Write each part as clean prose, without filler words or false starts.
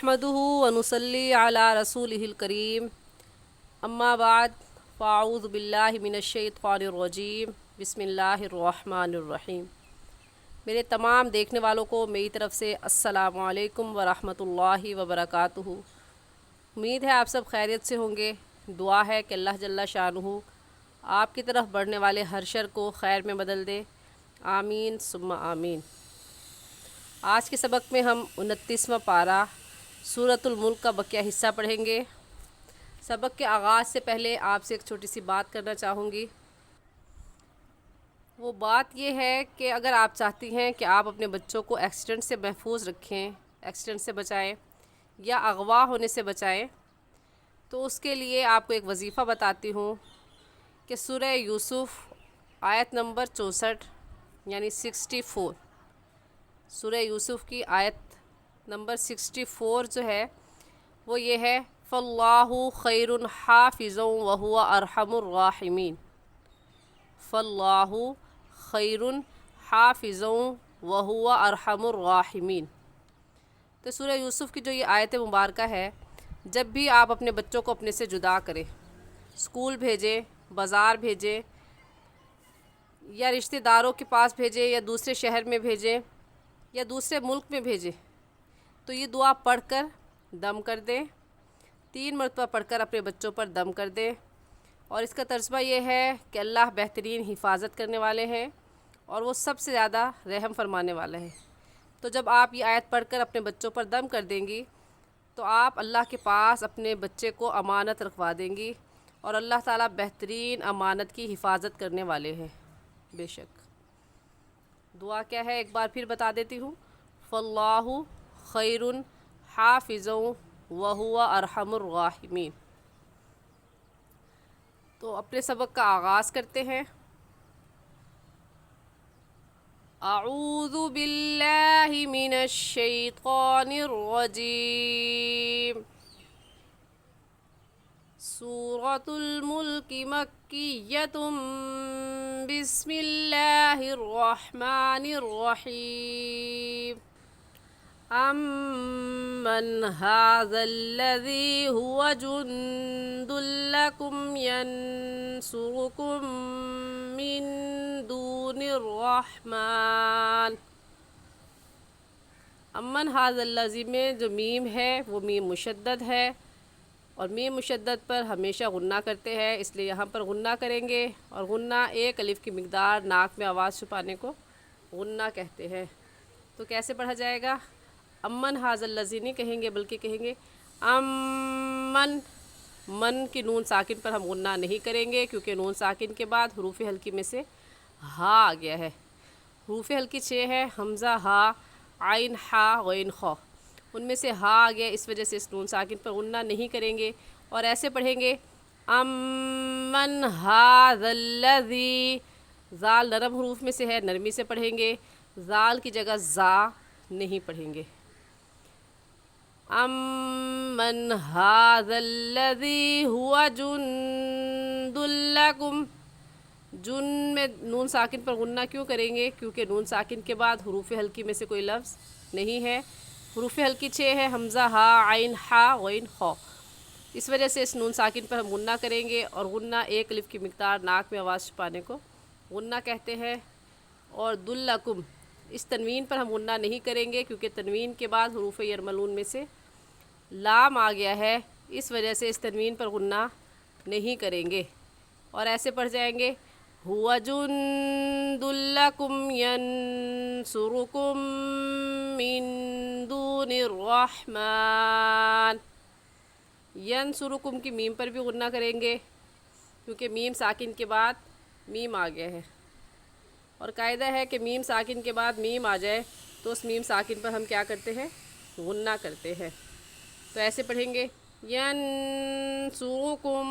नहमदुहु व नुसल्ली अला रसूलिहिल करीम अम्मा बाद फ़ाऊज़ु बिल्लाहि मिनश्शैतानिर्रजीम बिस्मिल्लाहिर्रहमानिर्रहीम। मेरे तमाम देखने वालों को मेरी तरफ़ से अस्सलामु अलैकुम व रहमतुल्लाहि व बरकातुहू। उम्मीद है आप सब खैरियत से होंगे। दुआ है कि अल्लाह जल्ला शानुहु आपकी तरफ बढ़ने वाले हर शर को खैर में बदल दे। आमीन सुम्मा आमीन। आज के सबक में हम 29वां पारा सूरतुल मुल्क का बकिया हिस्सा पढ़ेंगे। सबक के आगाज़ से पहले आपसे एक छोटी सी बात करना चाहूँगी। वो बात ये है कि अगर आप चाहती हैं कि आप अपने बच्चों को एक्सीडेंट से महफूज रखें, एक्सीडेंट से बचाएं या अगवा होने से बचाएं, तो उसके लिए आपको एक वज़ीफ़ा बताती हूँ कि सूरह यूसुफ़ आयत नंबर 64 यानी 64, सूरह यूसुफ़ की आयत नंबर 64 जो है वो ये है, फ़ल्लाहु खैरुन हाफ़िज़ुन व हुवा अरहमुर राहिमीन। फ़ल्लाहु खैरुन हाफ़िज़ुन व हुवा अरहमुर राहिमीन। तो सूरह यूसुफ़ की जो ये आयत मुबारक है, जब भी आप अपने बच्चों को अपने से जुदा करें, स्कूल भेजें, बाज़ार भेजें या रिश्तेदारों के पास भेजें या दूसरे शहर में भेजें या दूसरे मुल्क में भेजें, तो ये दुआ पढ़कर दम कर दें। 3 मरतबा पढ़कर अपने बच्चों पर दम कर दें। और इसका तर्जुमा ये है कि अल्लाह बेहतरीन हिफाजत करने वाले हैं और वो सबसे ज़्यादा रहम फरमाने वाला है। तो जब आप ये आयत पढ़कर अपने बच्चों पर दम कर देंगी तो आप अल्लाह के पास अपने बच्चे को अमानत रखवा देंगी और अल्लाह ताला बेहतरीन अमानत की हिफाजत करने वाले हैं बेशक। दुआ क्या है एक बार फिर बता देती हूँ, फ़ल्लाहु खैरुन हाफ़िज़ुन व हुवा अरहमुर राहिमीन। तो अपने सबक का आगाज़ करते हैं। अऊज़ु बिल्लाहि मिनश शैतानिर रजीम। सूरतुल मुल्क मक्किय्यतुम बिस्मिल्लाहिर रहमानिर रहीम। अम्मन हाज़ल्लज़ी हुवा जुन्दुल लकुम यंसुरुकुम मिन दूनिर रहमान। अम्मन हाज़ल्लज़ी में जो मीम है वो मीम मुशद्दद है और मीम मुशद्दद पर हमेशा गुन्ना करते हैं, इसलिए यहाँ पर गुन्ना करेंगे। और गुन्ना एक अलिफ की मिक़दार नाक में आवाज़ छुपाने को गुन्ना कहते हैं। तो कैसे पढ़ा जाएगा? अम्मन हाज़ल्लज़ी नहीं कहेंगे बल्कि कहेंगे अम्मन। मन की नून साकिन पर हम गुन्ना नहीं करेंगे क्योंकि नून साकिन के बाद हरूफ हल्की में से हा आ गया है। हरूफ हल्की 6 है, हमज़ा, हा, आइन, हा, गैन, खौ। उनमें से हा आ गया, इस वजह से इस नून साकिन पर गुन्ना नहीं करेंगे और ऐसे पढ़ेंगे अम्मन हाज़ल्लज़ी। ज़ाल नरम हरूफ में से है, नरमी से पढ़ेंगे। ज़ाल की जगह ज़ा नहीं पढ़ेंगे। अम्मन हाज़ल्लज़ी हुवा जुन्दुल लकुम। जुन में नून साकिन पर गुन्ना क्यों करेंगे? क्योंकि नून साकिन के बाद हरूफ हल्की में से कोई लफ्ज़ नहीं है। हरूफ हल्की 6 है, हमज़ा, हा, आइन, हा, गैन, खौ। इस वजह से इस नून साकिन पर हम गुन्ना करेंगे और गुन्ना एक अलिफ की मिक़दार नाक में आवाज़ छुपाने को गुन्ना कहते हैं। और दुल्लकुम, इस तनवीन पर हम गुन्ना नहीं करेंगे क्योंकि तनवीन के बाद हरूफ यरमलून में से लाम आ गया है, इस वजह से इस तनवीन पर गुन्ना नहीं करेंगे और ऐसे पढ़ जाएंगे हुवा जुन्दुल लकुम यंसुरुकुम मिन दूनिर रहमान। यंसुरुकुम की मीम पर भी गुन्ना करेंगे क्योंकि मीम साकिन के बाद मीम आ गया है और कायदा है कि मीम साकिन के बाद मीम आ जाए तो उस मीम साकिन पर हम क्या करते हैं? गुन्ना करते हैं। तो ऐसे पढ़ेंगे यंसुरुकुम।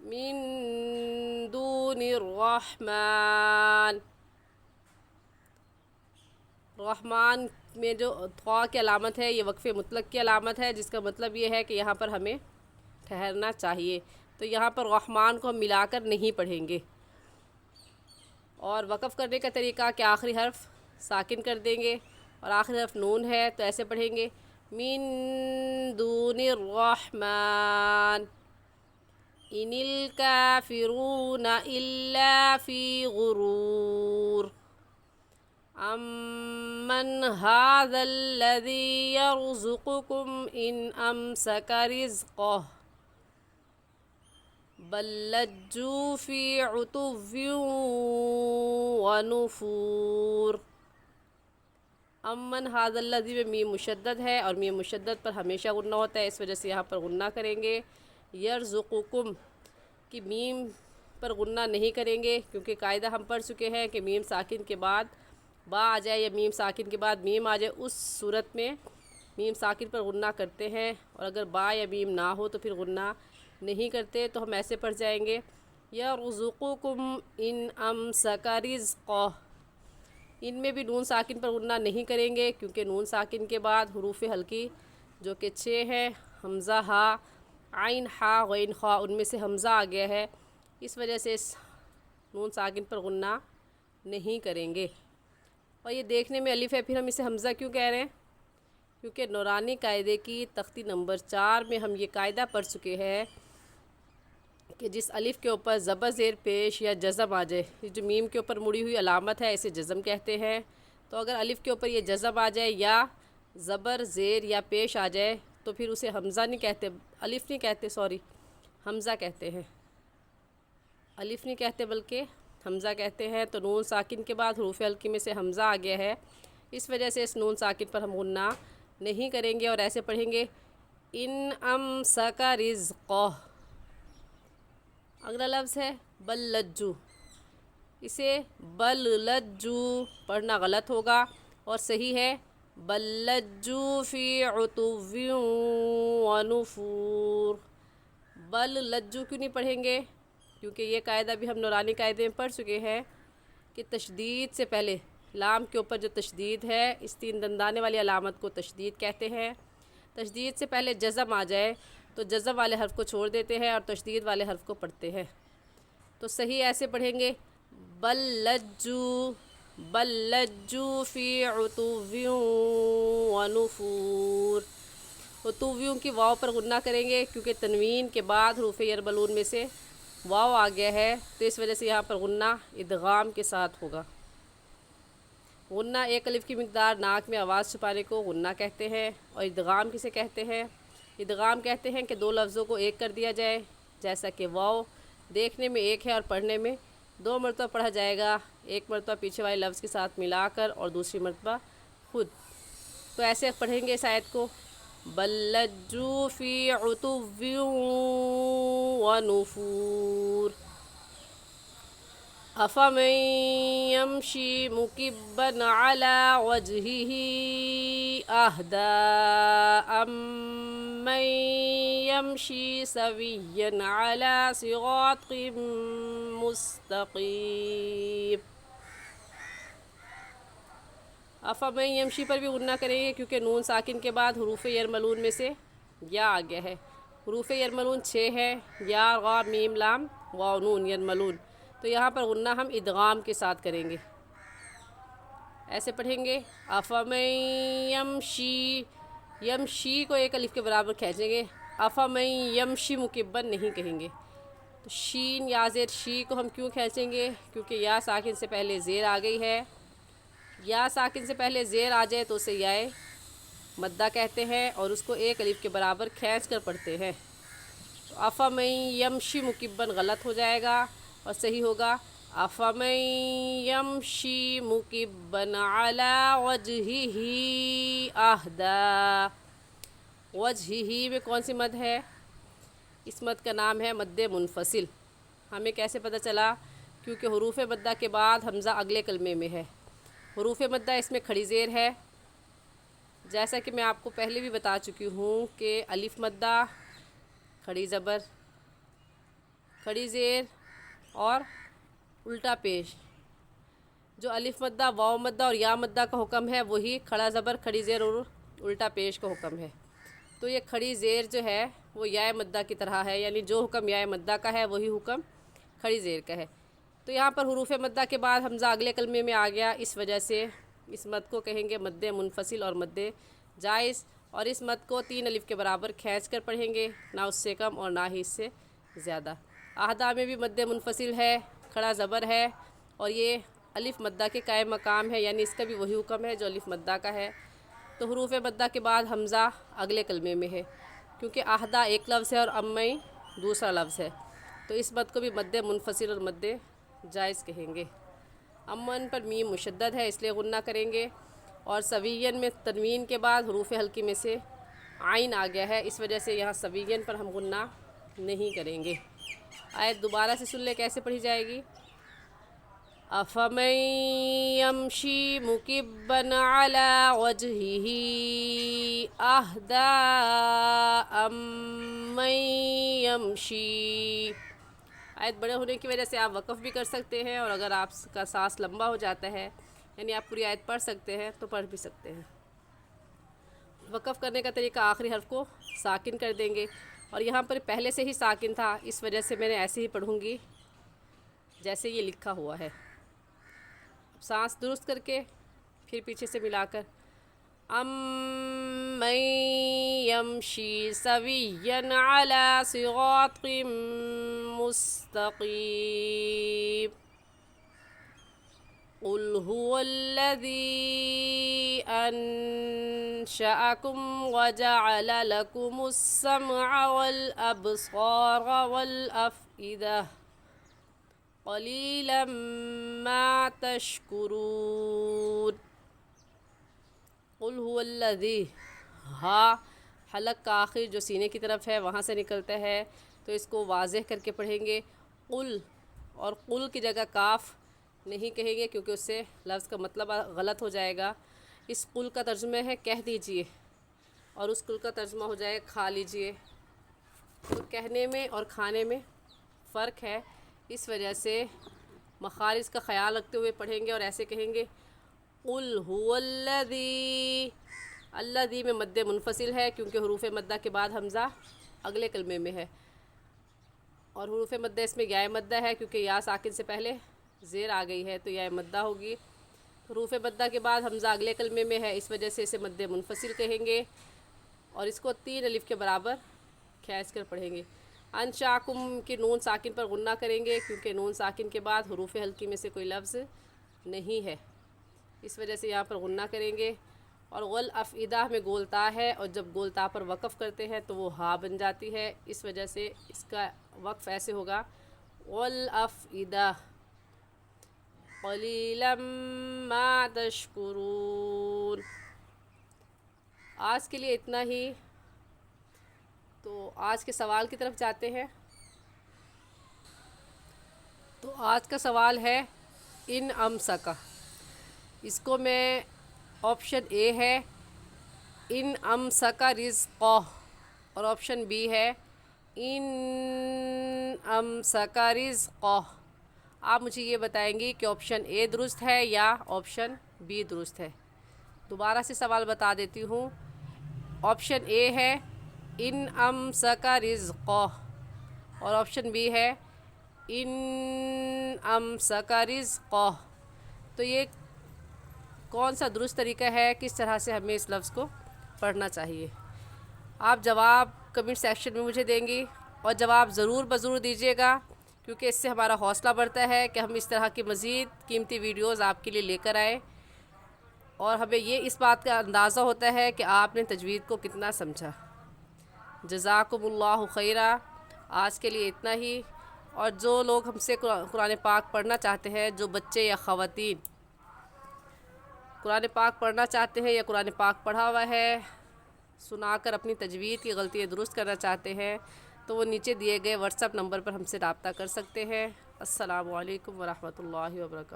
मिन दूनिर रहमान। رحمان میں جو تھا کی علامت ہے یہ وقف مطلق کی علامت ہے، جس کا مطلب یہ ہے کہ یہاں پر ہمیں ٹھہرنا چاہیے، تو یہاں پر رحمان کو ہم ملا کر نہیں پڑھیں گے۔ اور وقف کرنے کا طریقہ کہ آخری حرف ساکن کر دیں گے، اور آخری حرف نون ہے تو ایسے پڑھیں گے من دون الرحمن ان الکافرون الا فی غرور امن هذا الذی یرزقکم ان امسک رزقہ بل لجوا فی عتو ونفور۔ امن هذا الذی میں میم مشدد ہے، اور میم مشدد پر ہمیشہ غنہ ہوتا ہے، اس وجہ سے یہاں پر غنہ کریں گے۔ یرزقکم کی میم پر غنہ نہیں کریں گے، کیونکہ قاعدہ ہم پڑھ چکے ہیں کہ میم ساکن کے بعد با آ جائے یا میم ساکن کے بعد میم آ جائے، اس صورت میں میم ساکن پر غنہ کرتے ہیں، اور اگر با یا میم نہ ہو تو پھر غنہ نہیں کرتے، تو ہم ایسے پڑھ جائیں گے یرزقکم ان امسک رزقہ۔ ان میں بھی نون ساکن پر غنہ نہیں کریں گے، کیونکہ نون ساکن کے بعد حروف حلقی جو کہ 6 ہیں، حمزہ ہا، عین ہا، غین خا، ان میں سے حمزہ آ گیا ہے، اس وجہ سے اس نون ساکن پر غنہ نہیں کریں گے۔ اور یہ دیکھنے میں الف ہے، پھر ہم اسے حمزہ کیوں کہہ رہے ہیں؟ کیونکہ نورانی قاعدے کی تختی نمبر 4 میں ہم یہ قاعدہ پڑھ چکے ہیں کہ جس الف کے اوپر زبر زیر پیش یا جزم آ جائے، یہ جو میم کے اوپر مڑی ہوئی علامت ہے اسے جزم کہتے ہیں، تو اگر الف کے اوپر یہ جزم آ جائے یا زبر زیر یا پیش آ جائے تو پھر اسے حمزہ نہیں کہتے، الف نہیں کہتے، حمزہ کہتے ہیں، الف نہیں کہتے بلکہ حمزہ کہتے ہیں۔ تو نون ساکن کے بعد حروف حلقی میں سے حمزہ آ گیا ہے، اس وجہ سے اس نون ساکن پر ہم غنہ نہیں کریں گے، اور ایسے پڑھیں گے ان امسک رزقہ۔ اگلا لفظ ہے بل لجو، اسے بل لجو پڑھنا غلط ہوگا، اور صحیح ہے بل لجو فی عتو ونفور۔ بل لجو کیوں نہیں پڑھیں گے؟ کیونکہ یہ قاعدہ بھی ہم نورانی قاعدے میں پڑھ چکے ہیں کہ تشدید سے پہلے لام کے اوپر جو تشدید ہے، اس 3 دندانے والی علامت کو تشدید کہتے ہیں۔ تشدید سے پہلے جزم آ جائے تو جزم والے حرف کو چھوڑ دیتے ہیں اور تشدید والے حرف کو پڑھتے ہیں، تو صحیح ایسے پڑھیں گے بل لجو فی عتو ونفور۔ عتویوں کی واو پر غنہ کریں گے، کیونکہ تنوین کے بعد حروف یرملون میں سے واو آ گیا ہے، تو اس وجہ سے یہاں پر غنہ ادغام کے ساتھ ہوگا۔ غنہ ایک الف کی مقدار ناک میں آواز چھپانے کو غنہ کہتے ہیں، اور ادغام کسے کہتے ہیں؟ ادغام کہتے ہیں کہ 2 لفظوں کو ایک کر دیا جائے، جیسا کہ واو دیکھنے میں ایک ہے اور پڑھنے میں 2 مرتبہ پڑھا جائے گا، ایک مرتبہ پیچھے والے لفظ کے ساتھ ملا کر اور دوسری مرتبہ خود، تو ایسے پڑھیں گے اس آیت کو بل لجوا فی عتو ونفور افمن یمشی مکبا علی وجہہ اہدی امن یمشی سویا علی صراط مستقیم۔ افمن یمشی پر بھی غنہ کریں گے، کیونکہ نون ساکن کے بعد حروف یرملون میں سے یا آ گیا ہے۔ حروف یرملون 6 ہے، یا، غا، میم، لام، واو، نون، یرملون، تو یہاں پر غنہ ہم ادغام کے ساتھ کریں گے، ایسے پڑھیں گے افمن یمشی، یمشی کو ایک الف کے برابر کھینچیں گے، افمن یمشی مکبن نہیں کہیں گے۔ تو شین یا زیر شی کو ہم کیوں کھینچیں گے؟ کیونکہ یا ساکن سے پہلے زیر آ گئی ہے، یا ساکن سے پہلے زیر آ جائے تو اسے یائے مدہ کہتے ہیں، اور اس کو ایک الف کے برابر کھینچ کر پڑھتے ہیں۔ تو افمن یمشی مکبن غلط ہو جائے گا، اور صحیح ہوگا افمن یمشی مکبا علی وجہہ اہدی۔ وجہہ میں کون سی مد ہے؟ اس مد کا نام ہے مد منفصل۔ ہمیں کیسے پتہ چلا؟ کیونکہ حروف مدہ کے بعد حمزہ اگلے کلمے میں ہے، حروف مدہ اس میں کھڑی زیر ہے، جیسا کہ میں آپ کو پہلے بھی بتا چکی ہوں کہ الف مدہ، کھڑی زبر، کھڑی زیر اور الٹا پیش، जो अलिफ मद्दा, वाव मद्दा और या मद्दा का हुक्म है वही खड़ा ज़बर, खड़ी ज़ेर और उल्टा पेश का हुक्म है। तो ये खड़ी ज़ेर जो है वो या मद्दा की तरह है, यानी जो हुक्म या मद्दा का है वही हुक्म खड़ी ज़ेर का है। तो यहाँ पर हुरूफ मद्दा के बाद हमज़ा अगले कलमे में आ गया, इस वजह से इस मद को कहेंगे मद्दे मुनफसिल और मद्दे जायज़, और इस मद को 3 अलिफ के बराबर खींच कर पढ़ेंगे, ना उससे कम और ना ही इससे ज़्यादा। आहदा में भी मद्दे मुनफसिल है, खड़ा ज़बर है, और ये अलिफ मद्दा के कायम मकाम है, यानी इसका भी वही हुक्म है जो अलिफ मद्दा का है। तो हुरूफ मद्दा के बाद हमज़ा अगले कलमे में है, क्योंकि आहदा एक लफ्ज़ है और अम्मई दूसरा लफ्ज़ है, तो इस मद को भी मद्दे मुनफसिल और मद्दे जायज़ कहेंगे। अमन पर मीम मुशद्दद है इसलिए गुन्ना करेंगे, और सवीयन में तनवीन के बाद हुरूफ हल्की में से आइन आ गया है, इस वजह से यहाँ सवीयन पर हम गुन्ना नहीं करेंगे। आयत दोबारा से सुन ले कैसे पढ़ी जाएगी। अफ़मन यमशी मुकिब्बन अला वजहिही अहदा अम्मन यमशी। आयत बड़े होने की वजह से आप वक़फ़ भी कर सकते हैं, और अगर आपका सांस लंबा हो जाता है यानी आप पूरी आयत पढ़ सकते हैं तो पढ़ भी सकते हैं। वक़फ़ करने का तरीका आखिरी हर्फ को साकिन कर देंगे, और यहाँ पर पहले से ही साकिन था, इस वजह से मैंने ऐसे ही पढ़ूँगी जैसे ये लिखा हुआ है। सांस दुरुस्त करके फिर पीछे से मिलाकर अम्मन यमशी सविय्यन अला सिरातिम मुस्तक़ीम क़ुल हुवल्लज़ी अंशअकुम व जअल लकुमुस समअ वल अब्सार वल अफ़इदा क़लीलन मा तशकुरून। क़ुल हुवल्लज़ी, हा हलक का आखिर जो सीने की तरफ है वहाँ से निकलता है, तो इसको वाज़ेह करके पढ़ेंगे क़ुल, और क़ुल की जगह काफ़ नहीं कहेंगे क्योंकि उससे लफ्ज़ का मतलब गलत हो जाएगा। इस क़ुल का तर्जुमा है कह दीजिए, और उस क़ुल का तर्जुमा हो जाएगा खा लीजिए। तो कहने में और खाने में फ़र्क है, इस वजह से मखारिज का ख़याल रखते हुए पढ़ेंगे और ऐसे कहेंगे क़ुल हुवल्लज़ी। अल्लज़ी में मद्दे मुनफसिल है क्योंकि हुरूफ़ मद्दा के बाद हमज़ा अगले कलमे में है, और हुरूफ़ मद्दा इसमें या मद्दा है क्योंकि या साकिन से पहले ज़ेर आ गई है, तो या मद्दा होगी। हुरूफ़ मद्दा के बाद हमज़ा अगले कलमे में है, इस वजह से इसे मद्दे मुनफसिल कहेंगे, और इसको 3 अलिफ के बराबर खींच कर पढ़ेंगे। अंशाकुम की नून साकिन पर गुन्ना करेंगे क्योंकि नून साकिन के बाद हुरूफ़ हल्की में से कोई लफ्ज़ नहीं है, इस वजह से यहाँ पर गुन्ना करेंगे। और वल अफ़इदा में गोलता है, और जब गोलता पर वक़फ़ करते हैं तो वो हा बन जाती है, इस वजह से इसका वक़फ़ ऐसे होगा वल अफ़इदा क़लीलन मा तशकुरून। आज के लिए इतना ही। तो आज के सवाल की तरफ जाते हैं। तो आज का सवाल है इन अमसका, इसको मैं ऑप्शन ए है इन अमसका रिज़्क़ह, और ऑप्शन बी है इन अमसका रिज़्क़ह। आप मुझे ये बताएंगी कि ऑप्शन ए दुरुस्त है या ऑप्शन बी दुरुस्त है। दोबारा से सवाल बता देती हूँ। ऑप्शन ए है इन अमसका रिज़्क़ह, और ऑप्शन बी है इन अमसका रिज़्क़ह। तो ये कौन सा दुरुस्त तरीका है, किस तरह से हमें इस लफ्ज़ को पढ़ना चाहिए? आप जवाब कमेंट सेक्शन में मुझे देंगी, और जवाब ज़रूर ज़रूर दीजिएगा, क्योंकि इससे हमारा हौसला बढ़ता है कि हम इस तरह की मज़ीद कीमती वीडियोज़ आपके लिए लेकर आए, और हमें ये इस बात का अंदाज़ा होता है कि आपने तजवीद को कितना समझा। जज़ाकुमुल्लाहु खैरा। आज के लिए इतना ही। और जो लोग हमसे कुरान पाक पढ़ना चाहते हैं, जो बच्चे या ख़वातीन कुरान पाक पढ़ना चाहते हैं या कुरान पाक पढ़ा हुआ है सुनाकर अपनी तजवीद की गलतियाँ दुरुस्त करना चाहते हैं, तो वो नीचे दिए गए व्हाट्सएप नंबर पर हमसे रब्ता कर सकते हैं। अस्सलामु अलैकुम वरहमतुल्लाहि वबरकातुहू।